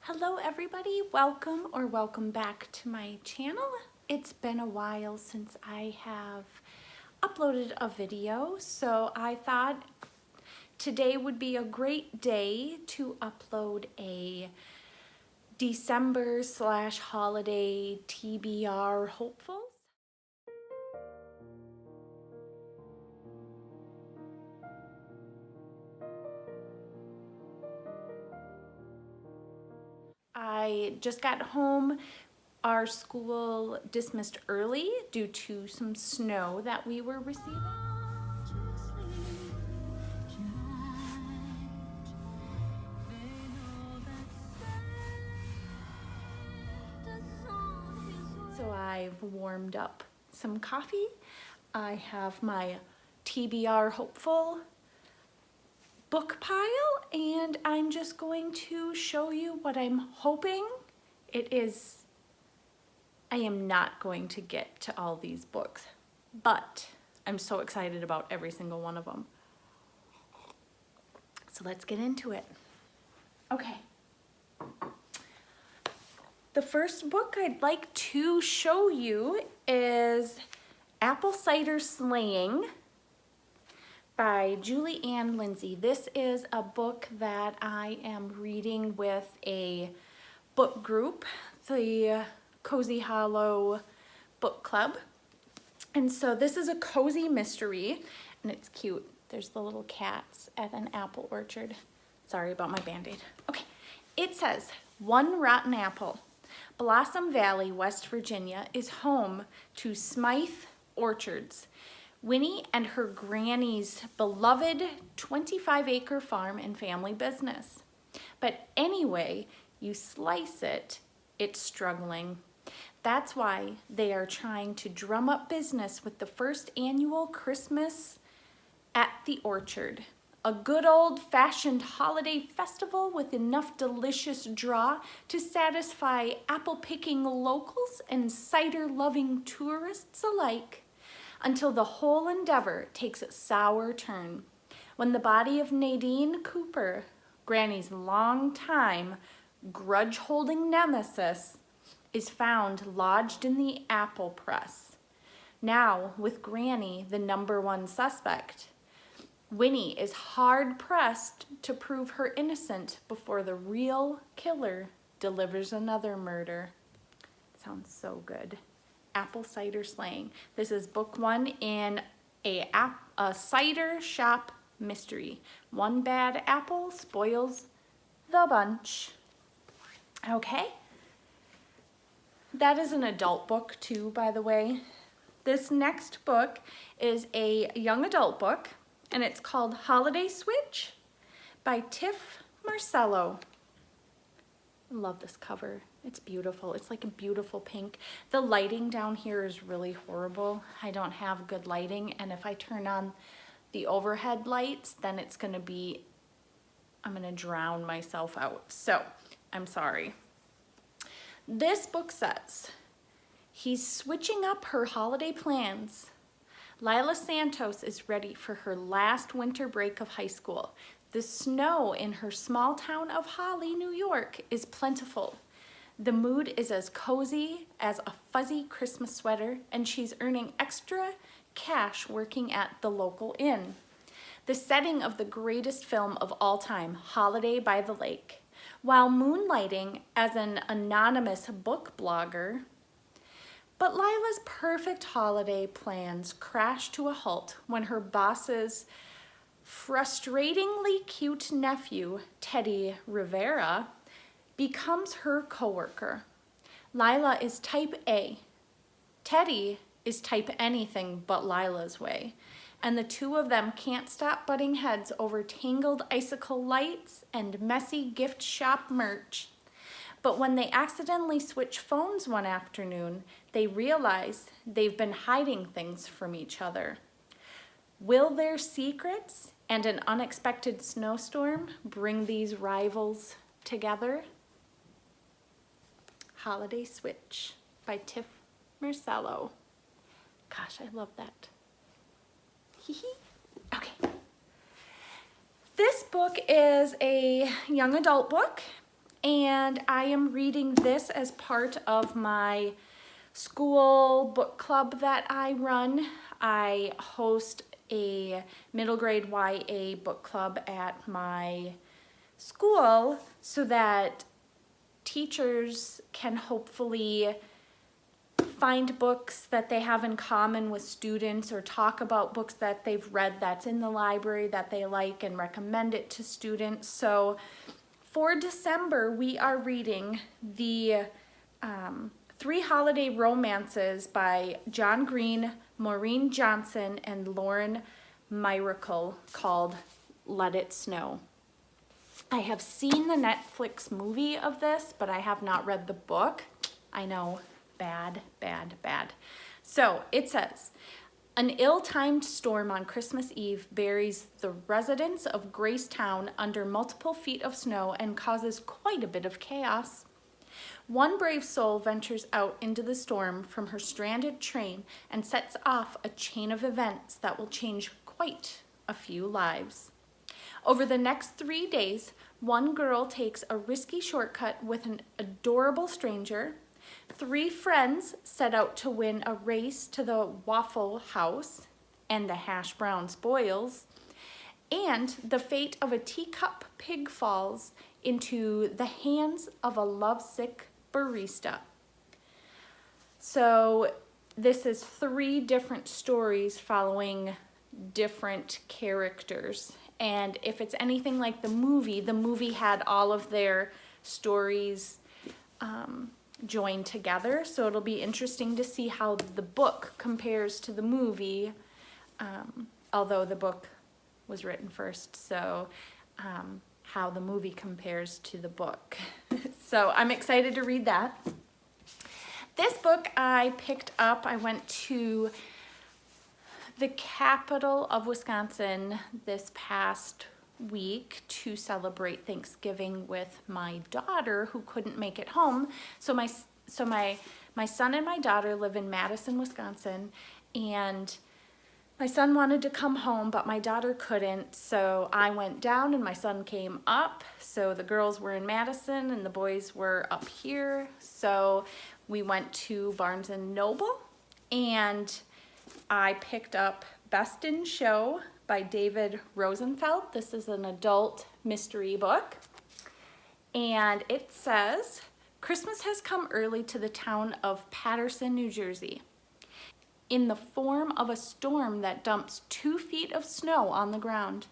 Hello everybody, welcome back to my channel. It's been a while since I have uploaded a video, so I thought today would be a great day to upload a December/holiday TBR hopefuls. I just got home. Our school dismissed early due to some snow that we were receiving. So I've warmed up some coffee. I have my TBR hopeful book pile, and I'm just going to show you what I'm hoping it is. I am not going to get to all these books, but I'm so excited about every single one of them. So let's get into it. Okay. The first book I'd like to show you is Apple Cider Slaying by Julie Ann Lindsay. This is a book that I am reading with a book group, the Cozy Hollow Book Club. And so this is a cozy mystery, and it's cute. There's the little cats at an apple orchard. Sorry about my Band-Aid. Okay, it says, one rotten apple. Blossom Valley, West Virginia is home to Smythe Orchards, Winnie and her granny's beloved 25-acre farm and family business. But anyway you slice it, it's struggling. That's why they are trying to drum up business with the first annual Christmas at the Orchard. A good old-fashioned holiday festival with enough delicious draw to satisfy apple-picking locals and cider-loving tourists alike, until the whole endeavor takes a sour turn, when the body of Nadine Cooper, Granny's longtime grudge-holding nemesis, is found lodged in the apple press. Now, with Granny the #1 suspect, Winnie is hard-pressed to prove her innocent before the real killer delivers another murder. Sounds so good. Apple Cider Slaying. This is book 1 in a cider shop mystery. One bad apple spoils the bunch. Okay. That is an adult book too, by the way. This next book is a young adult book, and it's called Holiday Switch by Tiff Marcello. I love this cover. It's beautiful. It's like a beautiful pink. The lighting down here is really horrible. I don't have good lighting, and if I turn on the overhead lights, then it's gonna be, I'm gonna drown myself out. So, I'm sorry. This book says, he's switching up her holiday plans. Lila Santos is ready for her last winter break of high school. The snow in her small town of Holly, New York is plentiful. The mood is as cozy as a fuzzy Christmas sweater, and she's earning extra cash working at the local inn. The setting of the greatest film of all time, Holiday by the Lake, while moonlighting as an anonymous book blogger. But Lila's perfect holiday plans crash to a halt when her boss's frustratingly cute nephew, Teddy Rivera, becomes her coworker. Lila is type A. Teddy is type anything but Lila's way, and the two of them can't stop butting heads over tangled icicle lights and messy gift shop merch. But when they accidentally switch phones one afternoon, they realize they've been hiding things from each other. Will their secrets and an unexpected snowstorm bring these rivals together? Holiday Switch by Tiff Marcello. Gosh, I love that. Okay. This book is a young adult book, and I am reading this as part of my school book club that I run. I host a middle grade YA book club at my school so that teachers can hopefully find books that they have in common with students or talk about books that they've read that's in the library that they like and recommend it to students. So for December, we are reading the Three Holiday Romances by John Green, Maureen Johnson, and Lauren Myracle, called Let It Snow. I have seen the Netflix movie of this, but I have not read the book. I know, bad, bad, bad. So it says, an ill-timed storm on Christmas Eve buries the residents of Gracetown under multiple feet of snow and causes quite a bit of chaos. One brave soul ventures out into the storm from her stranded train and sets off a chain of events that will change quite a few lives. Over the next 3 days, one girl takes a risky shortcut with an adorable stranger. 3 friends set out to win a race to the Waffle House and the hash brown spoils. And the fate of a teacup pig falls into the hands of a lovesick barista. So this is 3 different stories following different characters. And if it's anything like the movie had all of their stories joined together. So it'll be interesting to see how the book compares to the movie, although the book was written first. So how the movie compares to the book. So I'm excited to read that. This book I picked up, I went to the capital of Wisconsin this past week to celebrate Thanksgiving with my daughter who couldn't make it home. So my son and my daughter live in Madison, Wisconsin, and my son wanted to come home, but my daughter couldn't, so I went down and my son came up. So the girls were in Madison and the boys were up here. So we went to Barnes & Noble, and I picked up Best in Show by David Rosenfeld. This is an adult mystery book. And it says, Christmas has come early to the town of Paterson, New Jersey, in the form of a storm that dumps 2 feet of snow on the ground.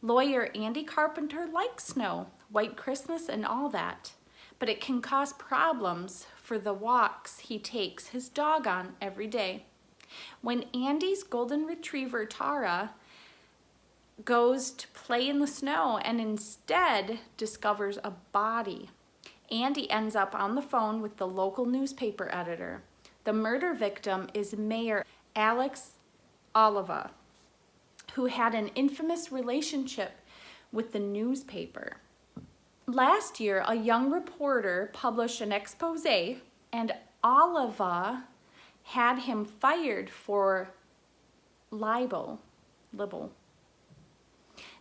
Lawyer Andy Carpenter likes snow, White Christmas and all that, but it can cause problems for the walks he takes his dog on every day. When Andy's golden retriever, Tara, goes to play in the snow and instead discovers a body, Andy ends up on the phone with the local newspaper editor. The murder victim is Mayor Alex Oliva, who had an infamous relationship with the newspaper. Last year, a young reporter published an expose, and Oliva had him fired for libel.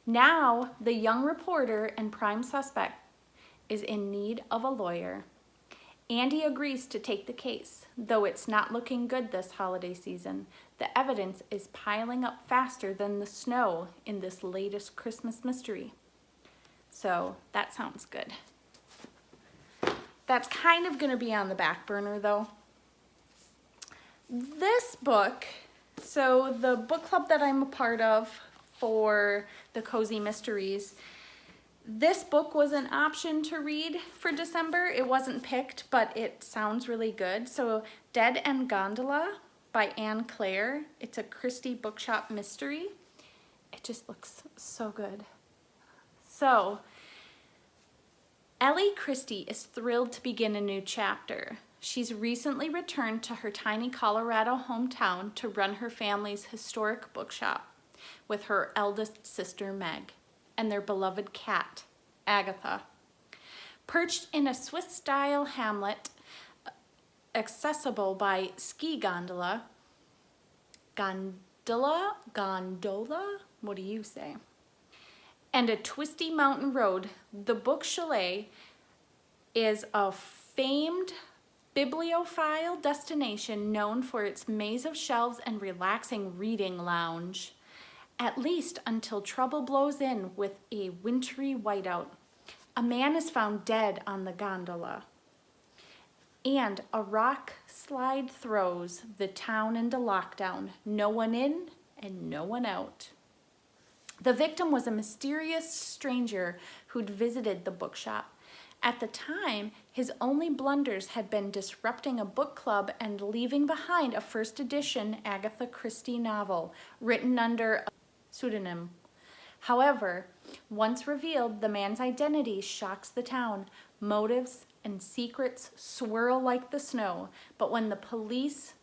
Now, the young reporter and prime suspect is in need of a lawyer. Andy agrees to take the case, though it's not looking good this holiday season. The evidence is piling up faster than the snow in this latest Christmas mystery. So that sounds good. That's kind of going to be on the back burner though. This book, so the book club that I'm a part of for the Cozy Mysteries, this book was an option to read for December. It wasn't picked, but it sounds really good. So Dead and Gondola by Anne Claire. It's a Christie Bookshop mystery. It just looks so good. So Ellie Christie is thrilled to begin a new chapter. She's recently returned to her tiny Colorado hometown to run her family's historic bookshop with her eldest sister Meg and their beloved cat, Agatha. Perched in a Swiss-style hamlet accessible by ski gondola, what do you say? And a twisty mountain road, the book chalet is a famed bibliophile destination known for its maze of shelves and relaxing reading lounge, at least until trouble blows in with a wintry whiteout. A man is found dead on the gondola, and a rock slide throws the town into lockdown. No one in and no one out. The victim was a mysterious stranger who'd visited the bookshop. At the time, his only blunders had been disrupting a book club and leaving behind a first edition Agatha Christie novel written under a pseudonym. However, once revealed, the man's identity shocks the town. Motives and secrets swirl like the snow, but when the police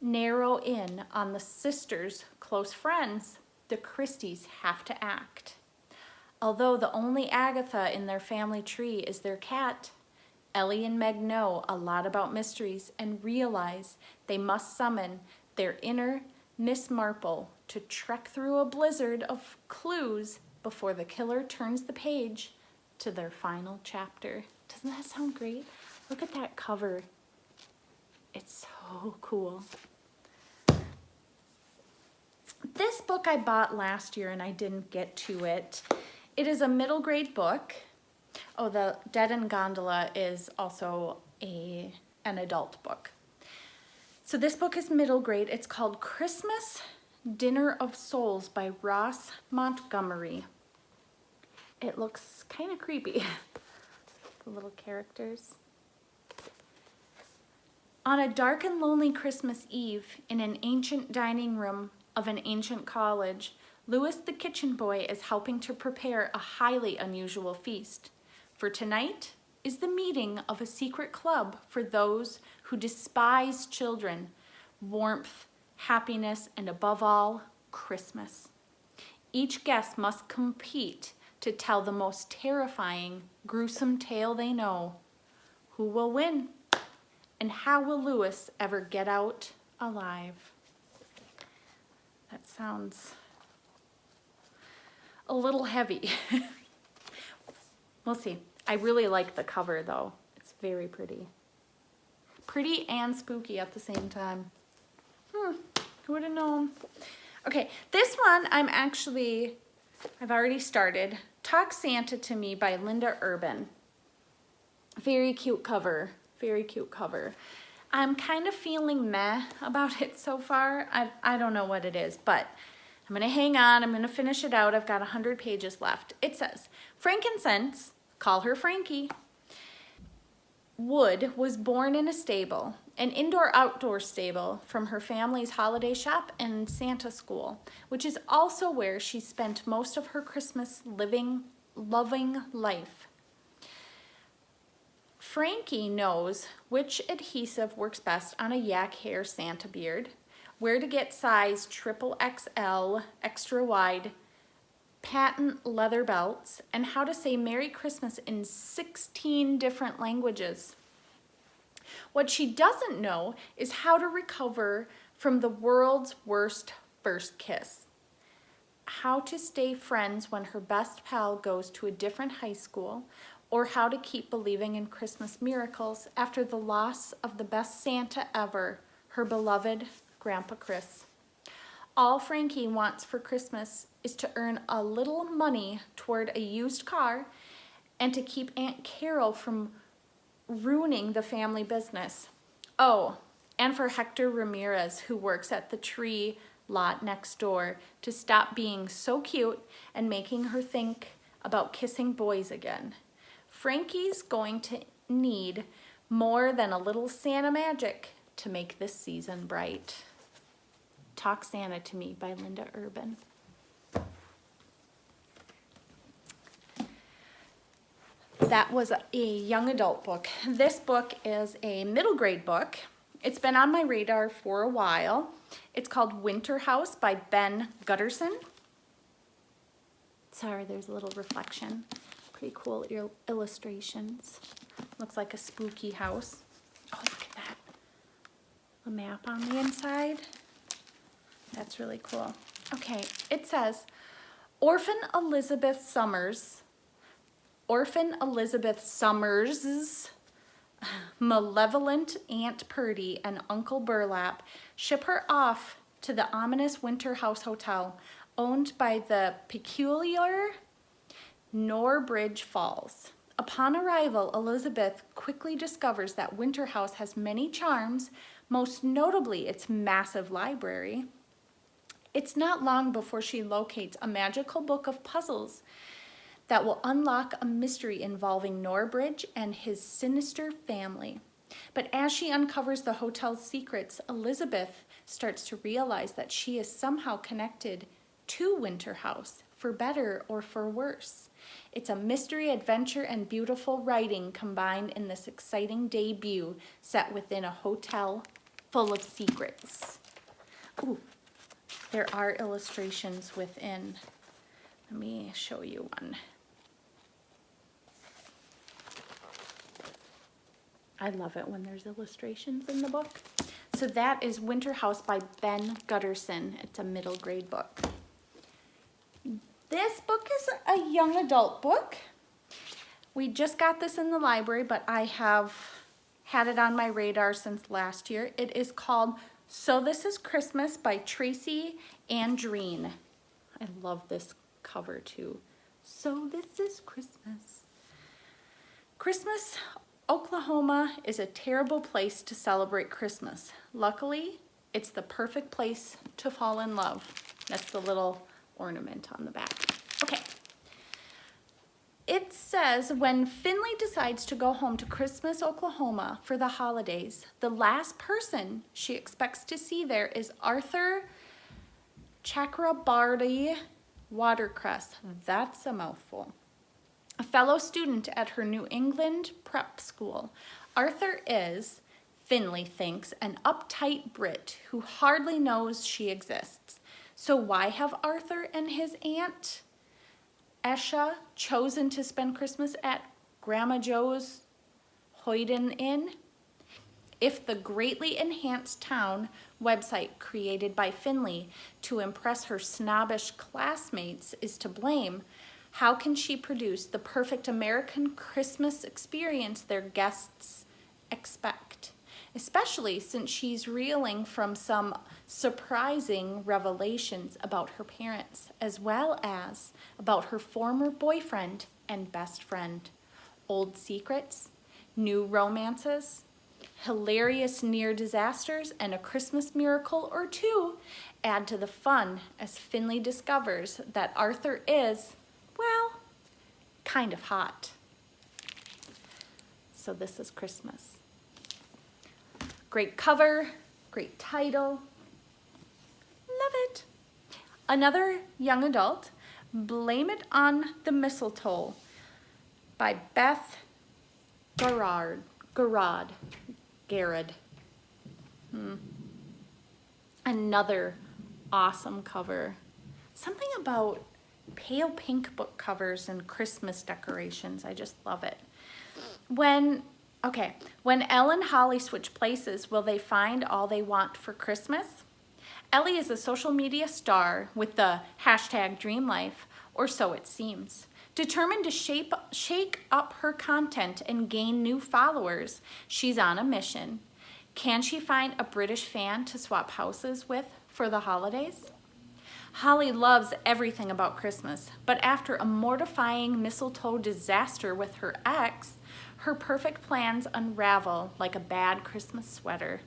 narrow in on the sisters' close friends, the Christies have to act. Although the only Agatha in their family tree is their cat, Ellie and Meg know a lot about mysteries and realize they must summon their inner Miss Marple to trek through a blizzard of clues before the killer turns the page to their final chapter. Doesn't that sound great? Look at that cover. It's so cool. This book I bought last year and I didn't get to it. It is a middle grade book. Oh, the Dead and Gondola is also an adult book. So this book is middle grade. It's called Christmas Dinner of Souls by Ross Montgomery. It looks kind of creepy. The little characters. On a dark and lonely Christmas Eve in an ancient dining room of an ancient college, Louis the kitchen boy is helping to prepare a highly unusual feast. For tonight is the meeting of a secret club for those who despise children, warmth, happiness, and above all, Christmas. Each guest must compete to tell the most terrifying, gruesome tale they know. Who will win? And how will Louis ever get out alive? That sounds a little heavy. We'll see. I really like the cover though. It's very pretty. Pretty and spooky at the same time. Who would have known? Okay, this one I've already started. Talk Santa to Me by Linda Urban. Very cute cover. Very cute cover. I'm kind of feeling meh about it so far. I don't know what it is, but I'm going to hang on. I'm going to finish it out. I've got 100 pages left. It says, Frankincense, call her Frankie, Wood was born in a stable, an indoor-outdoor stable from her family's holiday shop and Santa school, which is also where she spent most of her Christmas loving life. Frankie knows which adhesive works best on a yak hair Santa beard, where to get size XXL extra wide patent leather belts, and how to say Merry Christmas in 16 different languages. What she doesn't know is how to recover from the world's worst first kiss, how to stay friends when her best pal goes to a different high school, or how to keep believing in Christmas miracles after the loss of the best Santa ever, her beloved Grandpa Chris. All Frankie wants for Christmas is to earn a little money toward a used car and to keep Aunt Carol from ruining the family business. Oh, and for Hector Ramirez, who works at the tree lot next door, to stop being so cute and making her think about kissing boys again. Frankie's going to need more than a little Santa magic to make this season bright. Talk Santa to Me by Linda Urban. That was a young adult book. This book is a middle grade book. It's been on my radar for a while. It's called Winter House by Ben Gutterson. Sorry, there's a little reflection. Pretty cool illustrations. Looks like a spooky house. Oh, look at that. A map on the inside. That's really cool. Okay, it says, Orphan Elizabeth Summers Orphan Elizabeth Summers' malevolent Aunt Purdy and Uncle Burlap ship her off to the ominous Winter House Hotel, owned by the peculiar Norbridge Falls. Upon arrival, Elizabeth quickly discovers that Winter House has many charms, most notably its massive library. It's not long before she locates a magical book of puzzles that will unlock a mystery involving Norbridge and his sinister family. But as she uncovers the hotel's secrets, Elizabeth starts to realize that she is somehow connected to Winter House, for better or for worse. It's a mystery, adventure, and beautiful writing combined in this exciting debut set within a hotel full of secrets. Ooh, there are illustrations within. Let me show you one. I love it when there's illustrations in the book. So that is Winter House by Ben Gutterson. It's a middle grade book. This book is a young adult book. We just got this in the library, but I have had it on my radar since last year. It is called So This Is Christmas by Tracy Andreen. I love this cover too. So This Is Christmas. Christmas, Oklahoma is a terrible place to celebrate Christmas. Luckily, it's the perfect place to fall in love. That's the little ornament on the back. Okay. It says, when Finley decides to go home to Christmas, Oklahoma for the holidays, the last person she expects to see there is Arthur Chakrabarty Watercress. That's a mouthful. A fellow student at her New England prep school. Arthur is, Finley thinks, an uptight Brit who hardly knows she exists. So why have Arthur and his aunt, Esha, chosen to spend Christmas at Grandma Joe's Hoyden Inn? If the greatly enhanced town website created by Finley to impress her snobbish classmates is to blame, how can she produce the perfect American Christmas experience their guests expect? Especially since she's reeling from some surprising revelations about her parents, as well as about her former boyfriend and best friend. Old secrets, new romances, hilarious near disasters, and a Christmas miracle or two add to the fun as Finley discovers that Arthur is, well, kind of hot. So This Is Christmas. Great cover, great title. Love it. Another young adult, Blame It on the Mistletoe by Beth Garrard. Another awesome cover. Something about pale pink book covers and Christmas decorations. I just love it. When Elle and Holly switch places, will they find all they want for Christmas? Ellie is a social media star with the #DreamLife, or so it seems. Determined to shake up her content and gain new followers, she's on a mission. Can she find a British fan to swap houses with for the holidays? Holly loves everything about Christmas, but after a mortifying mistletoe disaster with her ex, her perfect plans unravel like a bad Christmas sweater.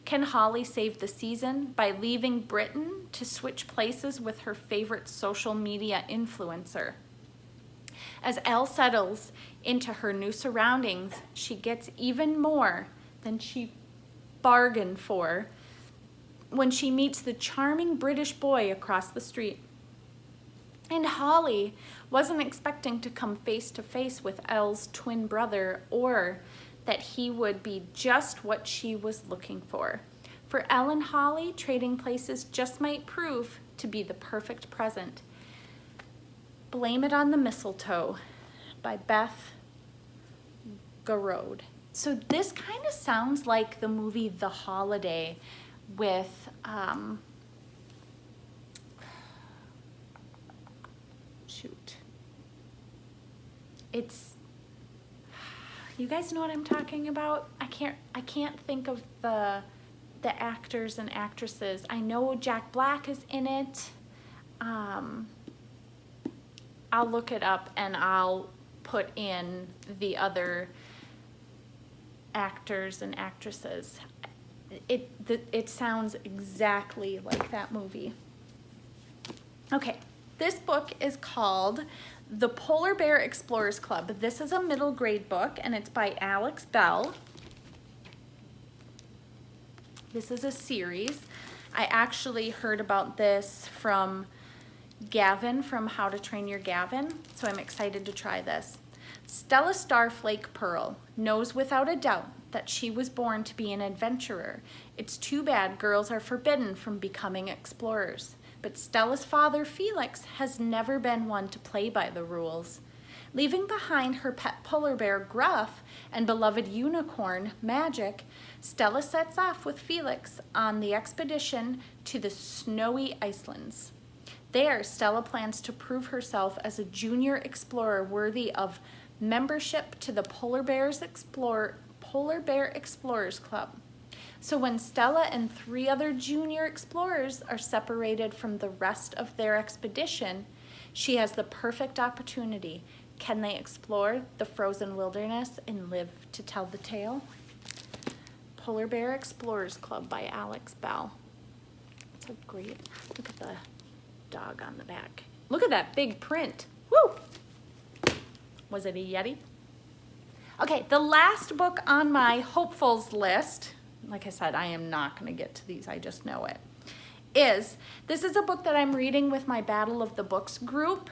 Can Holly save the season by leaving Britain to switch places with her favorite social media influencer? As Elle settles into her new surroundings, she gets even more than she bargained for when she meets the charming British boy across the street. And Holly wasn't expecting to come face to face with Elle's twin brother, or that he would be just what she was looking for. For Elle and Holly, trading places just might prove to be the perfect present. Blame It on the Mistletoe by Beth Garrod. So this kind of sounds like the movie The Holiday with you guys know what I'm talking about? I can't think of the actors and actresses. I know Jack Black is in it. I'll look it up and I'll put in the other actors and actresses. It sounds exactly like that movie. Okay, this book is called The Polar Bear Explorers Club. This is a middle grade book and it's by Alex Bell. This is a series. I actually heard about this from Gavin from How to Train Your Gavin, so I'm excited to try this. Stella Starflake Pearl knows without a doubt that she was born to be an adventurer. It's too bad girls are forbidden from becoming explorers. But Stella's father, Felix, has never been one to play by the rules. Leaving behind her pet polar bear, Gruff, and beloved unicorn, Magic, Stella sets off with Felix on the expedition to the snowy Icelands. There, Stella plans to prove herself as a junior explorer worthy of membership to the Polar Bear Explorers Club. So when Stella and 3 other junior explorers are separated from the rest of their expedition, she has the perfect opportunity. Can they explore the frozen wilderness and live to tell the tale? Polar Bear Explorers Club by Alex Bell. So great. Look at the dog on the back. Look at that big print. Woo! Was it a Yeti? Okay, the last book on my hopefuls list, like I said, I am not going to get to these, I just know it, this is a book that I'm reading with my Battle of the Books group.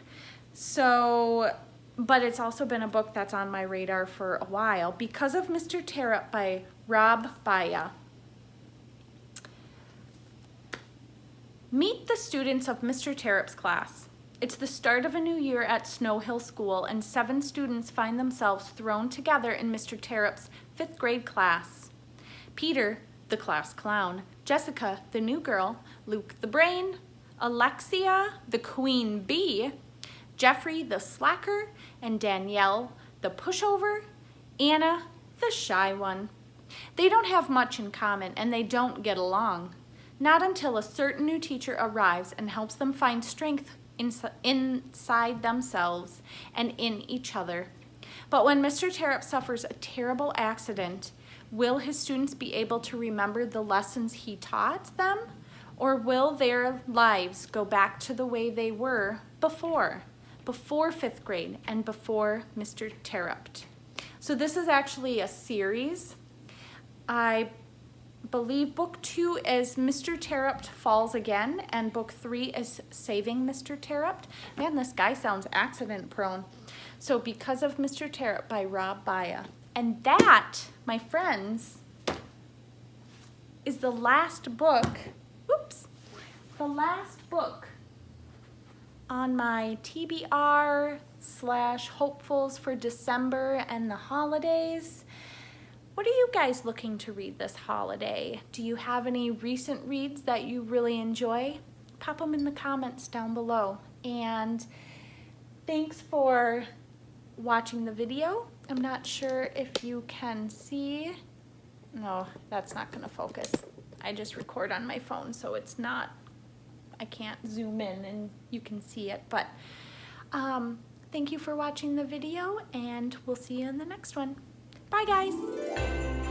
So, but it's also been a book that's on my radar for a while. Because of Mr. Tearup by Rob Baya. Meet the students of Mr. Terup's class. It's the start of a new year at Snow Hill School, and 7 students find themselves thrown together in Mr. Terup's 5th grade class. Peter, the class clown, Jessica, the new girl, Luke, the brain, Alexia, the queen bee, Jeffrey, the slacker, and Danielle, the pushover, Anna, the shy one. They don't have much in common, and they don't get along. Not until a certain new teacher arrives and helps them find strength inside themselves and in each other. But when Mr. Tearup suffers a terrible accident, will his students be able to remember the lessons he taught them? Or will their lives go back to the way they were before 5th grade and before Mr. Tearup? So this is actually a series. I believe book 2 is Mr. Tearup Falls Again, and book 3 is Saving Mr. Tearup. Man, this guy sounds accident prone. So Because of Mr. Tearup by Rob Baya. And that, my friends, is the last book, the last book on my TBR / hopefuls for December and the holidays. What are you guys looking to read this holiday? Do you have any recent reads that you really enjoy? Pop them in the comments down below. And thanks for watching the video. I'm not sure if you can see. No, that's not gonna focus. I just record on my phone, so it's not, I can't zoom in and you can see it. But thank you for watching the video, and we'll see you in the next one. Bye, guys.